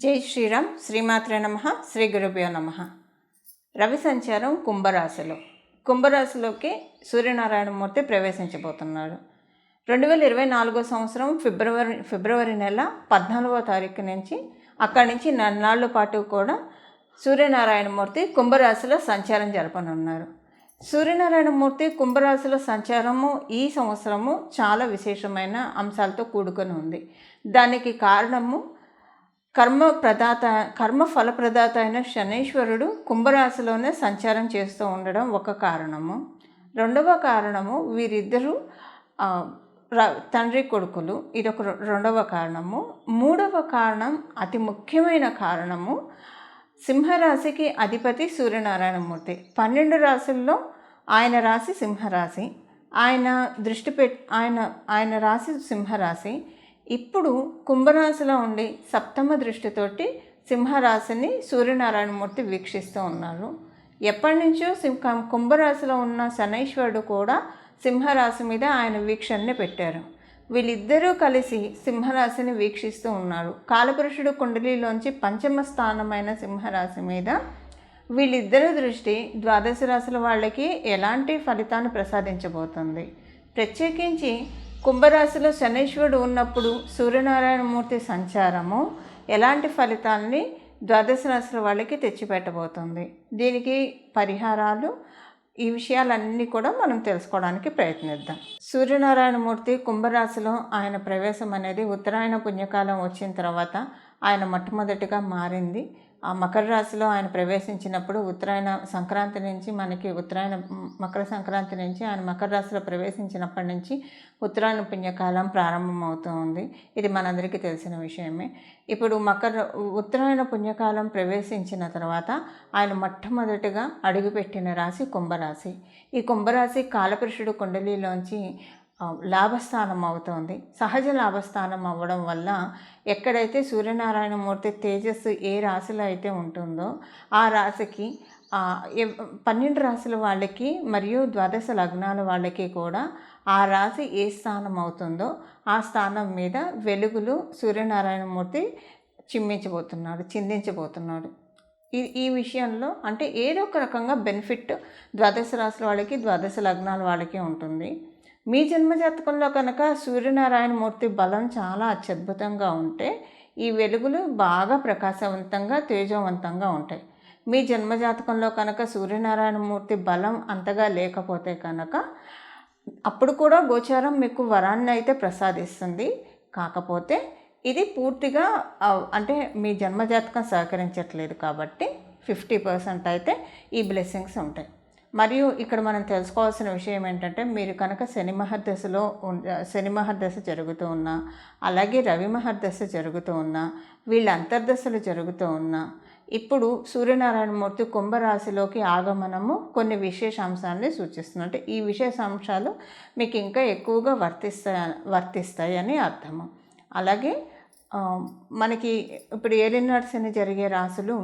జై శ్రీరామ్. శ్రీమాత్రే నమః. శ్రీ గురుభ్యో నమః. రవి సంచారం కుంభరాశిలోకి సూర్యనారాయణమూర్తి ప్రవేశించబోతున్నాడు. 2024 సంవత్సరం ఫిబ్రవరి నెల 14వ తారీఖు నుంచి అక్కడి నుంచి నెలనాళ్ళ పాటు కూడా సూర్యనారాయణమూర్తి కుంభరాశిలో సంచారం జరపనున్నారు. సూర్యనారాయణమూర్తి కుంభరాశిలో సంచారము ఈ సంవత్సరము చాలా విశేషమైన అంశాలతో కూడుకొని ఉంది. దానికి కారణము కర్మ ఫలప్రదాత అయిన శనీశ్వరుడు కుంభరాశిలోనే సంచారం చేస్తూ ఉండడం ఒక కారణము. రెండవ కారణము వీరిద్దరూ తండ్రి కొడుకులు, ఇదొక రెండవ కారణము. మూడవ కారణం, అతి ముఖ్యమైన కారణము, సింహరాశికి అధిపతి సూర్యనారాయణమూర్తి. 12 రాశుల్లో ఆయన రాశి సింహరాశి. ఆయన రాశి సింహరాశి. ఇప్పుడు కుంభరాశిలో ఉండి సప్తమ దృష్టితోటి సింహరాశిని సూర్యనారాయణమూర్తి వీక్షిస్తూ ఉన్నారు. ఎప్పటి నుంచో కుంభరాశిలో ఉన్న శనైశ్వరుడు కూడా సింహరాశి మీద ఆయన వీక్షణని పెట్టారు. వీళ్ళిద్దరూ కలిసి సింహరాశిని వీక్షిస్తూ ఉన్నారు. కాలపురుషుడు కుండలిలోంచి పంచమ స్థానమైన సింహరాశి మీద వీళ్ళిద్దరి దృష్టి ద్వాదశ రాశుల వాళ్ళకి ఎలాంటి ఫలితాన్ని ప్రసాదించబోతుంది. ప్రత్యేకించి కుంభరాశిలో శనీశ్వరుడు ఉన్నప్పుడు సూర్యనారాయణమూర్తి సంచారము ఎలాంటి ఫలితాలని ద్వాదశ రాశుల వాళ్ళకి తెచ్చిపెట్టబోతుంది. దీనికి పరిహారాలు, ఈ విషయాలన్నీ కూడా మనం తెలుసుకోవడానికి ప్రయత్నిద్దాం. సూర్యనారాయణమూర్తి కుంభరాశిలో ఆయన ప్రవేశం అనేది ఉత్తరాయణ పుణ్యకాలం వచ్చిన తర్వాత ఆయన మొట్టమొదటిగా మారింది. ఆ మకర రాశిలో ఆయన ప్రవేశించినప్పుడు ఉత్తరాయణ సంక్రాంతి నుంచి మకర సంక్రాంతి నుంచి ఆయన మకర రాశిలో ప్రవేశించినప్పటి నుంచి ఉత్తరాయణ పుణ్యకాలం ప్రారంభమవుతూ ఉంది. ఇది మనందరికీ తెలిసిన విషయమే. ఇప్పుడు ఉత్తరాయణ పుణ్యకాలం ప్రవేశించిన తర్వాత ఆయన మొట్టమొదటిగా అడుగుపెట్టిన రాశి కుంభరాశి. ఈ కుంభరాశి కాలపురుషుడు కుండలిలోంచి లాభస్థానం అవుతోంది. సహజ లాభస్థానం అవ్వడం వల్ల ఎక్కడైతే సూర్యనారాయణమూర్తి తేజస్సు ఏ రాశిలో అయితే ఉంటుందో ఆ రాశికి 12 రాశుల వాళ్ళకి మరియు ద్వాదశ లగ్నాల వాళ్ళకి కూడా ఆ రాశి ఏ స్థానం అవుతుందో ఆ స్థానం మీద వెలుగులు సూర్యనారాయణమూర్తి చిందించబోతున్నాడు. ఈ విషయంలో అంటే ఏదో ఒక రకంగా బెనిఫిట్ ద్వాదశ రాశుల వాళ్ళకి, ద్వాదశ లగ్నాల వాళ్ళకి ఉంటుంది. మీ జన్మజాతకంలో కనుక సూర్యనారాయణమూర్తి బలం చాలా అత్యద్భుతంగా ఉంటే ఈ వెలుగులు బాగా ప్రకాశవంతంగా, తేజవంతంగా ఉంటాయి. మీ జన్మజాతకంలో కనుక సూర్యనారాయణమూర్తి బలం అంతగా లేకపోతే కనుక అప్పుడు కూడా గోచారం మీకు వరాన్ని అయితే ప్రసాదిస్తుంది. కాకపోతే ఇది పూర్తిగా అంటే మీ జన్మజాతకం సహకరించట్లేదు కాబట్టి 50% అయితే ఈ బ్లెస్సింగ్స్ ఉంటాయి. మరియు ఇక్కడ మనం తెలుసుకోవాల్సిన విషయం ఏంటంటే, మీరు కనుక శని మహర్దశ జరుగుతూ ఉన్నా, అలాగే రవి మహర్దశ జరుగుతూ ఉన్నా, వీళ్ళ అంతర్దశలు జరుగుతూ ఉన్నా, ఇప్పుడు సూర్యనారాయణమూర్తి కుంభరాశిలోకి ఆగమనము కొన్ని విశేషాంశాలని సూచిస్తుంది. అంటే ఈ విశేషాంశాలు మీకు ఇంకా ఎక్కువగా వర్తిస్తాయని అర్థము. అలాగే మనకి ఇప్పుడు ఏలినాటి శని జరిగే రాశులు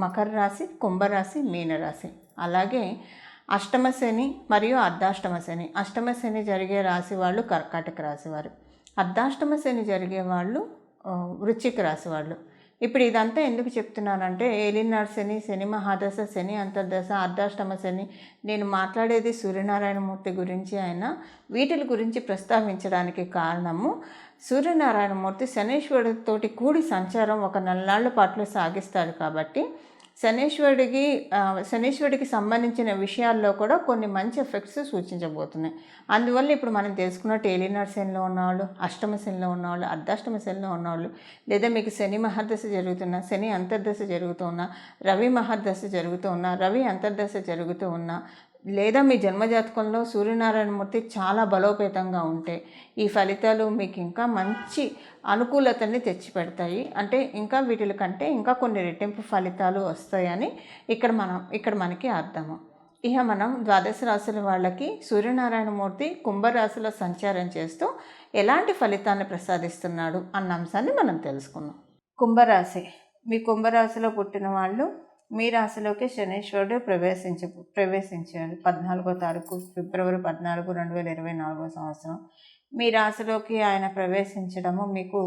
మకర రాశి, కుంభరాశి, మీనరాశి. అలాగే అష్టమ శని మరియు అర్ధాష్టమ శని. అష్టమ శని జరిగే రాశి వాళ్ళు కర్కాటక రాశి వారు, అర్ధాష్టమ శని జరిగే వాళ్ళు వృశ్చిక రాశి వాళ్ళు. ఇప్పుడు ఇదంతా ఎందుకు చెప్తున్నానంటే, ఏలినాడు శని, శని మహాదశ, శని అంతర్దశ, అర్ధాష్టమ శని, నేను మాట్లాడేది సూర్యనారాయణమూర్తి గురించి అయినా వీటి గురించి ప్రస్తావించడానికి కారణము సూర్యనారాయణమూర్తి శనీశ్వరుడితోటి కూడి సంచారం ఒక నెలనాళ్ళ పాటు సాగిస్తారు కాబట్టి శనీశ్వరుడికి సంబంధించిన విషయాల్లో కూడా కొన్ని మంచి ఎఫెక్ట్స్ సూచించబోతున్నాయి. అందువల్ల ఇప్పుడు మనం తెలుసుకున్నట్టు ఏలినాడు శనిలో ఉన్నవాళ్ళు, అష్టమ శనిలో ఉన్నవాళ్ళు, అర్ధాష్టమ శనిలో ఉన్నవాళ్ళు, లేదా మీకు శని మహర్దశ జరుగుతున్నా, శని అంతర్దశ జరుగుతూ ఉన్నా, రవి మహర్దశ జరుగుతూ ఉన్నా, రవి అంతర్దశ జరుగుతూ ఉన్నా, లేదా మీ జన్మజాతకంలో సూర్యనారాయణమూర్తి చాలా బలోపేతంగా ఉంటే ఈ ఫలితాలు మీకు ఇంకా మంచి అనుకూలతని తెచ్చిపెడతాయి. అంటే ఇంకా వీటి కంటే ఇంకా కొన్ని రెట్టింపు ఫలితాలు వస్తాయని ఇక్కడ మనకి అర్థము. ఇక మనం ద్వాదశ రాశుల వాళ్ళకి సూర్యనారాయణమూర్తి కుంభరాశిలో సంచారం చేస్తూ ఎలాంటి ఫలితాన్ని ప్రసాదిస్తున్నాడు అన్న అంశాన్ని మనం తెలుసుకుందాం. కుంభరాశి. మీ కుంభరాశిలో పుట్టిన వాళ్ళు మీ రాశిలోకి శనీశ్వరుడు ప్రవేశించాడు 14వ తారీఖు ఫిబ్రవరి 14, 2024 సంవత్సరం. మీ రాశిలోకి ఆయన ప్రవేశించడము మీకు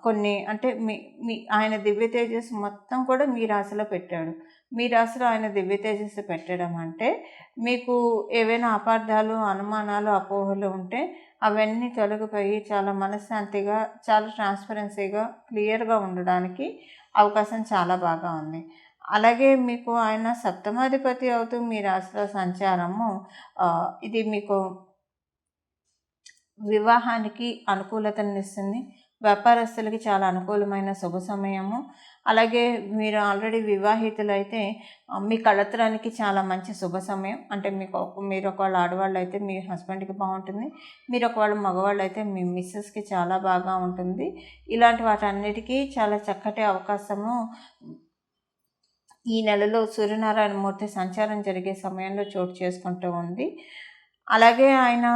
కొన్ని అంటే మీ ఆయన దివ్య తేజస్సు మొత్తం కూడా మీ రాశిలో పెట్టాడు. మీ రాశిలో ఆయన దివ్య తేజస్సు పెట్టడం అంటే మీకు ఏవైనా అపార్థాలు, అనుమానాలు, అపోహలు ఉంటే అవన్నీ తొలగిపోయి చాలా మనశ్శాంతిగా, చాలా ట్రాన్స్పరెన్సీగా, క్లియర్గా ఉండడానికి అవకాశం చాలా బాగా ఉంది. అలాగే మీకు ఆయన సప్తమాధిపతి అవుతూ మీ రాశిలో సంచారము ఇది మీకు వివాహానికి అనుకూలతనిస్తుంది. వ్యాపారస్తులకి చాలా అనుకూలమైన శుభ సమయము. అలాగే మీరు ఆల్రెడీ వివాహితులైతే మీ కళత్రానికి చాలా మంచి శుభ సమయం. అంటే మీరు ఒకవేళ ఆడవాళ్ళు అయితే మీ హస్బెండ్కి బాగుంటుంది, మీరు ఒకవేళ మగవాళ్ళు అయితే మీ మిస్సెస్కి చాలా బాగా ఉంటుంది. ఇలాంటి వాటన్నిటికీ చాలా చక్కటి అవకాశము ఈ నెలలో సూర్యనారాయణమూర్తి సంచారం జరిగే సమయంలో చోటు చేసుకుంటూ ఉంది. అలాగే ఆయన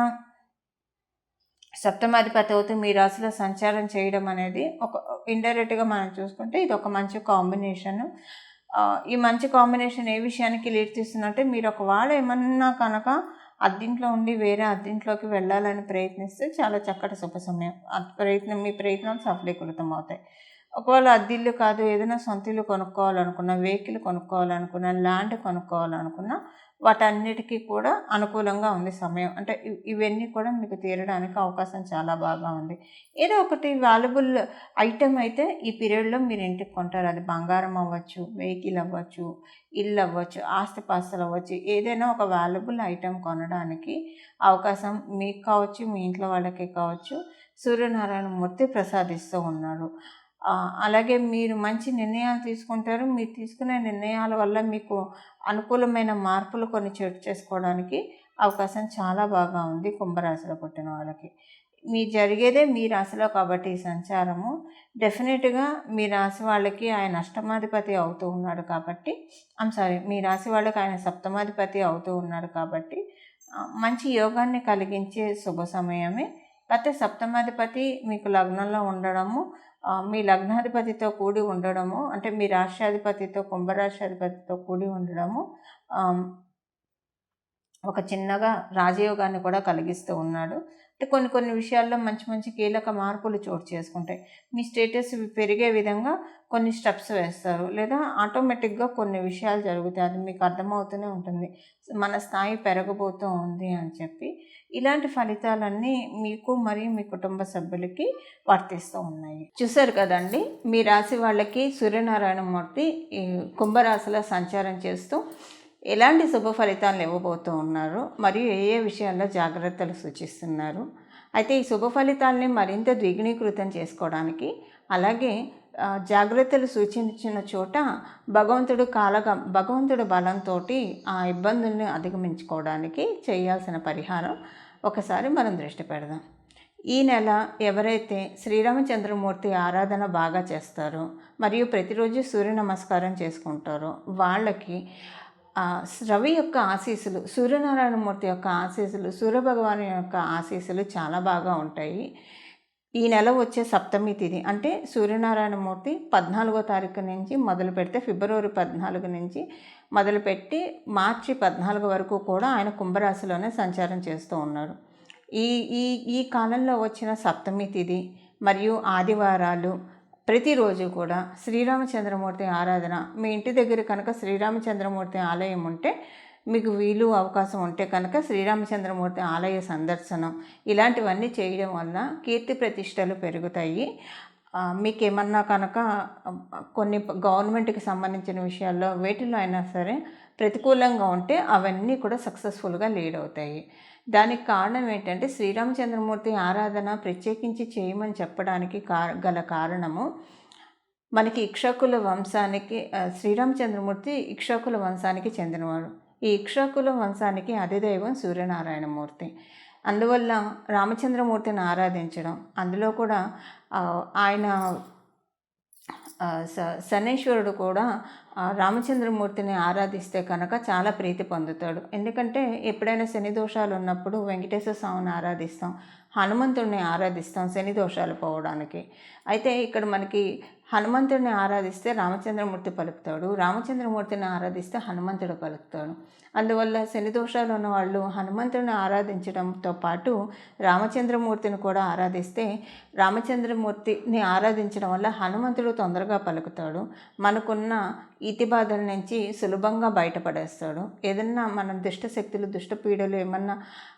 సప్తమాధిపతి అవుతూ మీ రాశిలో సంచారం చేయడం అనేది ఒక ఇండైరెక్ట్గా మనం చూసుకుంటే ఇది ఒక మంచి కాంబినేషను. ఈ మంచి కాంబినేషన్ ఏ విషయానికి లీడ్ తీస్తుందంటే మీరు ఒకవేళ ఏమన్నా కనుక అద్దింట్లో ఉండి వేరే అద్దింట్లోకి వెళ్ళాలని ప్రయత్నిస్తే చాలా చక్కటి శుభ సమయం. మీ ప్రయత్నాలు సఫలీకృతం అవుతాయి. ఒకవేళ అద్దిల్లు కాదు, ఏదైనా సొంత ఇల్లు కొనుక్కోవాలనుకున్నా, వెహికల్ కొనుక్కోవాలనుకున్నా, ల్యాండ్ కొనుక్కోవాలనుకున్నా వాటన్నిటికీ కూడా అనుకూలంగా ఉంది సమయం. అంటే ఇవన్నీ కూడా మీకు తీరడానికి అవకాశం చాలా బాగా ఉంది. ఏదో ఒకటి వాల్యుబుల్ ఐటెం అయితే ఈ పీరియడ్లో మీరు ఇంటికి కొంటారు. అది బంగారం అవ్వచ్చు, వెహికల్ అవ్వచ్చు, ఇల్లు అవ్వచ్చు, ఆస్తిపాస్తులు అవ్వచ్చు. ఏదైనా ఒక వాల్యుబుల్ ఐటెం కొనడానికి అవకాశం మీకు కావచ్చు, మీ ఇంట్లో వాళ్ళకి కావచ్చు సూర్యనారాయణమూర్తి ప్రసాదిస్తూ ఉన్నారు. అలాగే మీరు మంచి నిర్ణయాలు తీసుకుంటారు. మీరు తీసుకునే నిర్ణయాల వల్ల మీకు అనుకూలమైన మార్పులు కొన్ని చోటు చేసుకోవడానికి అవకాశం చాలా బాగా ఉంది కుంభరాశిలో పుట్టిన వాళ్ళకి. జరిగేదే మీ రాశిలో కాబట్టి ఈ సంచారము డెఫినెట్గా మీ రాశి వాళ్ళకి ఆయన అష్టమాధిపతి అవుతూ ఉన్నాడు కాబట్టి మీ రాశి వాళ్ళకి ఆయన సప్తమాధిపతి అవుతూ ఉన్నాడు కాబట్టి మంచి యోగాన్ని కలిగించే శుభ సమయమే. అయితే సప్తమాధిపతి మీకు లగ్నంలో ఉండడము, మీ లగ్నాధిపతితో కూడి ఉండడము, అంటే మీ రాష్ట్రాధిపతితో కుంభరాష్ట్రాధిపతితో కూడి ఉండడము ఒక చిన్నగా రాజయోగాన్ని కూడా కలిగిస్తూ ఉన్నాడు. అంటే కొన్ని విషయాల్లో మంచి మంచి కీలక మార్పులు చోటు చేసుకుంటాయి. మీ స్టేటస్ పెరిగే విధంగా కొన్ని స్టెప్స్ వేస్తారు, లేదా ఆటోమేటిక్గా కొన్ని విషయాలు జరుగుతాయి. అది మీకు అర్థమవుతూనే ఉంటుంది, మన స్థాయి పెరగబోతూ ఉంది అని చెప్పి. ఇలాంటి ఫలితాలన్నీ మీకు మరియు మీ కుటుంబ సభ్యులకి వర్తిస్తూ ఉన్నాయి. చూసారు కదండి, మీ రాశి వాళ్ళకి సూర్యనారాయణమూర్తి ఈ కుంభరాశిలో సంచారం చేస్తూ ఎలాంటి శుభ ఫలితాలను ఇవ్వబోతూ ఉన్నారు, మరియు ఏ విషయాల్లో జాగ్రత్తలు సూచిస్తున్నారు. అయితే ఈ శుభ ఫలితాలని మరింత ద్విగుణీకృతం చేసుకోవడానికి, అలాగే జాగ్రత్తలు సూచించిన చోట భగవంతుడు బలంతో ఆ ఇబ్బందుల్ని అధిగమించుకోవడానికి చేయాల్సిన పరిహారం ఒకసారి మనం దృష్టి పెడదాం. ఈ నెల ఎవరైతే శ్రీరామచంద్రమూర్తి ఆరాధన బాగా చేస్తారో మరియు ప్రతిరోజు సూర్య నమస్కారం చేసుకుంటారో వాళ్ళకి రవి యొక్క ఆశీస్సులు, సూర్యనారాయణమూర్తి యొక్క ఆశీస్సులు, సూర్యభగవాను యొక్క ఆశీస్సులు చాలా బాగా ఉంటాయి. ఈ నెల వచ్చే సప్తమి తిథి అంటే సూర్యనారాయణమూర్తి 14వ తారీఖు నుంచి మొదలు పెడితే ఫిబ్రవరి 14 నుంచి మొదలుపెట్టి మార్చి 14 వరకు కూడా ఆయన కుంభరాశిలోనే సంచారం చేస్తూ ఉన్నారు. ఈ కాలంలో వచ్చిన సప్తమి తిథి మరియు ఆదివారాలు ప్రతిరోజు కూడా శ్రీరామచంద్రమూర్తి ఆరాధన, మీ ఇంటి దగ్గర కనుక శ్రీరామచంద్రమూర్తి ఆలయం ఉంటే, మీకు వీలు అవకాశం ఉంటే కనుక శ్రీరామచంద్రమూర్తి ఆలయ సందర్శనం, ఇలాంటివన్నీ చేయడం వల్ల కీర్తి ప్రతిష్టలు పెరుగుతాయి. మీకేమన్నా కనుక కొన్ని గవర్నమెంట్కి సంబంధించిన విషయాల్లో వేటిలో అయినా సరే ప్రతికూలంగా ఉంటే అవన్నీ కూడా సక్సెస్ఫుల్గా లీడ్ అవుతాయి. దానికి కారణం ఏంటంటే శ్రీరామచంద్రమూర్తి ఆరాధన ప్రత్యేకించి చేయమని చెప్పడానికి గల కారణము, మనకి ఇక్ష్వాకుల వంశానికి శ్రీరామచంద్రమూర్తి ఇక్ష్వాకుల వంశానికి చెందినవాడు. ఈ ఇక్ష్వాకుల వంశానికి అధిదైవం సూర్యనారాయణమూర్తి. అందువల్ల రామచంద్రమూర్తిని ఆరాధించడం, అందులో కూడా ఆయన శనీశ్వరుడు కూడా రామచంద్రమూర్తిని ఆరాధిస్తే కనుక చాలా ప్రీతి పొందుతాడు. ఎందుకంటే ఎప్పుడైనా శని దోషాలు ఉన్నప్పుడు వెంకటేశ్వర స్వామిని ఆరాధిస్తాం, హనుమంతుడిని ఆరాధిస్తాం శని దోషాలు పోవడానికి. అయితే ఇక్కడ మనకి హనుమంతుడిని ఆరాధిస్తే రామచంద్రమూర్తి పలుకుతాడు, రామచంద్రమూర్తిని ఆరాధిస్తే హనుమంతుడు పలుకుతాడు. అందువల్ల శని దోషాలు ఉన్న వాళ్ళు హనుమంతుడిని ఆరాధించడంతో పాటు రామచంద్రమూర్తిని కూడా ఆరాధిస్తే, రామచంద్రమూర్తిని ఆరాధించడం వల్ల హనుమంతుడు తొందరగా పలుకుతాడు, మనకున్న ఈతి బాధల నుంచి సులభంగా బయటపడేస్తాడు. ఏదన్నా మనం దుష్ట శక్తులు, దుష్ట పీడలు ఏమన్నా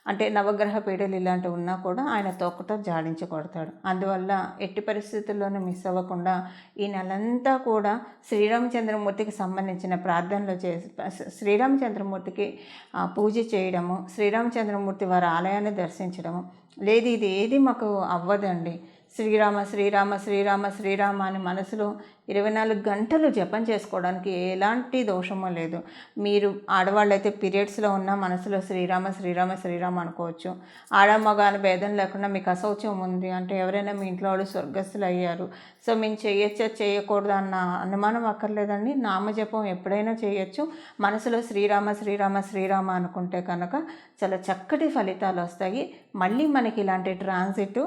అంటే నవగ్రహ పీడలు ఇలాంటివి ఉన్నా కూడా ఆయన తోకతో జాడించి కొడతాడు. అందువల్ల ఎట్టి పరిస్థితుల్లోనూ మిస్ అవ్వకుండా ఈ నెలంతా కూడా శ్రీరామచంద్రమూర్తికి సంబంధించిన ప్రార్థనలు చేసి శ్రీరామచంద్రమూర్తికి పూజ చేయడము, శ్రీరామచంద్రమూర్తి వారి ఆలయాన్ని దర్శించడము. లేదు ఇది ఏది మాకు అవ్వదండి, శ్రీరామ శ్రీరామ శ్రీరామ శ్రీరామ అని మనసులో 24 గంటలు జపం చేసుకోవడానికి ఎలాంటి దోషమో లేదు. మీరు ఆడవాళ్ళైతే పీరియడ్స్లో ఉన్న మనసులో శ్రీరామ శ్రీరామ శ్రీరామ అనుకోవచ్చు. ఆడమగ అని భేదం లేకుండా మీకు అశౌచం ఉంది అంటే ఎవరైనా మీ ఇంట్లో వాళ్ళు స్వర్గస్థులు అయ్యారు, సో మేము చేయొచ్చా చేయకూడదు అన్న అనుమానం అక్కర్లేదండి. నామజపం ఎప్పుడైనా చేయొచ్చు. మనసులో శ్రీరామ శ్రీరామ శ్రీరామ అనుకుంటే కనుక చాలా చక్కటి ఫలితాలు వస్తాయి. మళ్ళీ మనకి ఇలాంటి ట్రాన్సిట్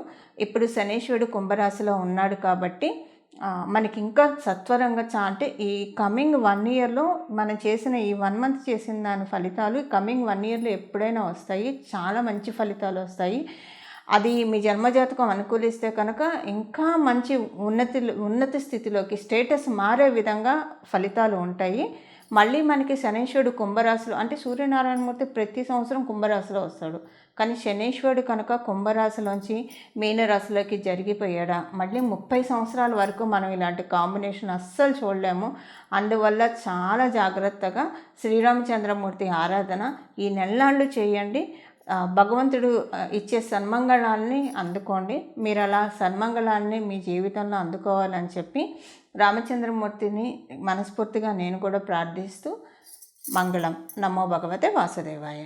ఇప్పుడు శనీశ్వరుడు కుంభరాశిలో ఉన్నాడు కాబట్టి మనకి ఇంకా సత్వరంగా అంటే ఈ కమింగ్ 1 ఇయర్లో మనం చేసిన ఈ 1 మంత్ చేసిన దాని ఫలితాలు కమింగ్ 1 ఇయర్లో ఎప్పుడైనా వస్తాయి, చాలా మంచి ఫలితాలు వస్తాయి. అది మీ జన్మజాతకం అనుకూలిస్తే కనుక ఇంకా మంచి ఉన్నత స్థితిలోకి స్టేటస్ మారే విధంగా ఫలితాలు ఉంటాయి. మళ్ళీ మనకి శనీశ్వరుడు కుంభరాశిలో అంటే సూర్యనారాయణమూర్తి ప్రతి సంవత్సరం కుంభరాశిలో వస్తాడు, కానీ శనీశ్వరుడు కనుక కుంభరాశిలోంచి మీనరాశిలోకి జరిగిపోయాడా మళ్ళీ 30 సంవత్సరాల వరకు మనం ఇలాంటి కాంబినేషన్ అస్సలు చూడలేము. అందువల్ల చాలా జాగ్రత్తగా శ్రీరామచంద్రమూర్తి ఆరాధన ఈ నెలనాళ్ళు చేయండి. భగవంతుడు ఇచ్చే సన్మంగళాన్ని అందుకోండి. మీరు అలా సన్మంగళాన్ని మీ జీవితంలో అందుకోవాలని చెప్పి రామచంద్రమూర్తిని మనస్ఫూర్తిగా నేను కూడా ప్రార్థిస్తూ మంగళం. నమో భగవతే వాసుదేవాయ.